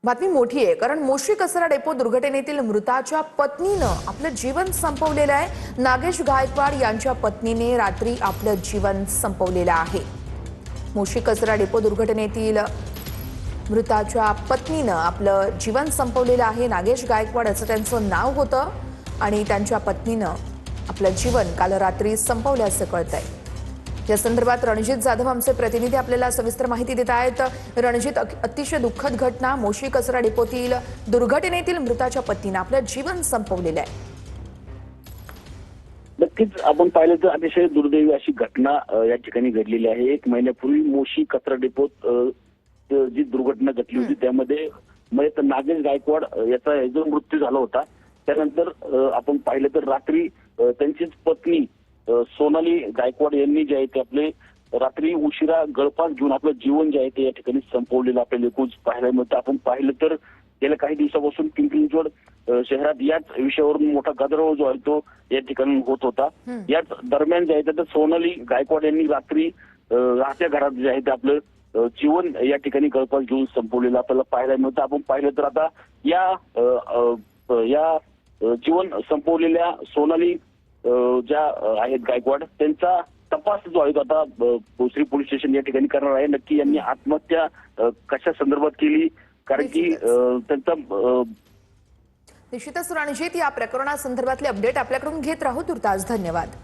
बातमी मोठी आहे कारण मोशी कचरा डेपो दुर्घटनेतील मृताच्या पत्नीनं आपलं जीवन संपवलेलं आहे। नागेश गायकवाड यांच्या पत्नीने रात्री आपलं जीवन संपवलेलं आहे। मोशी कचरा डेपो दुर्घटनेतील मृताच्या पत्नीनं आपलं जीवन संपवलेलं आहे। नागेश गायकवाड असं त्यांचं नाव होतं आणि त्यांच्या पत्नीनं आपलं जीवन काल रात्री संपवल्याचं कळतंय। या संदर्भात रणजित जाधव आमचे प्रतिनिधी आपल्याला सविस्तर माहिती देत आहेत। रणजित, अतिशय दुःखद घटना, मोशी कचरा डेपोतील दुर्घटनेतील मृताच्या पत्नीने आपलं जीवन संपवलेलं आहे। नक्कीच आपण पाहिलं तर अतिशय दुर्दैवी अशी घटना या ठिकाणी घडलेली आहे। 1 महिन्यापूर्वी मोशी कचरा डेपोत जी दुर्घटना घडली होती त्यामध्ये मयत नागेश गायकवाड याचा जो मृत्यू झाला होता। त्यानंतर आपण पाहिलं तर रात्री त्यांचीच पत्नी सोनाली गायकवाड यांनी जे आहे ते आपले रात्री उशिरा गळफास घेऊन आपलं जीवन जे आहे ते या ठिकाणी संपवलेलं आपल्याला एकूण पाहायला मिळतं। आपण पाहिलं तर गेल्या काही दिवसापासून पिंपरी चिंचवड शहरात याच विषयावरून मोठा गदारोळ जो आहे तो या ठिकाणी होत होता। याच दरम्यान जे आहे ते सोनाली गायकवाड यांनी रात्री राहत्या घरात जे आहे ते आपलं जीवन या ठिकाणी गळफास घेऊन संपवलेलं आपल्याला पाहायला मिळतं। आपण पाहिलं तर आता या जीवन संपवलेल्या सोनाली ज्या आहेत गायकवाड त्यांचा तपास जो आहे तो आता भोसरी पोलीस स्टेशन या ठिकाणी करणार आहे। नक्की यांनी आत्महत्या कशा संदर्भात केली, कारण की त्यांचा निश्चितच रणजित, या प्रकरणासंदर्भातले अपडेट आपल्याकडून घेत राहू। तुर्तास धन्यवाद।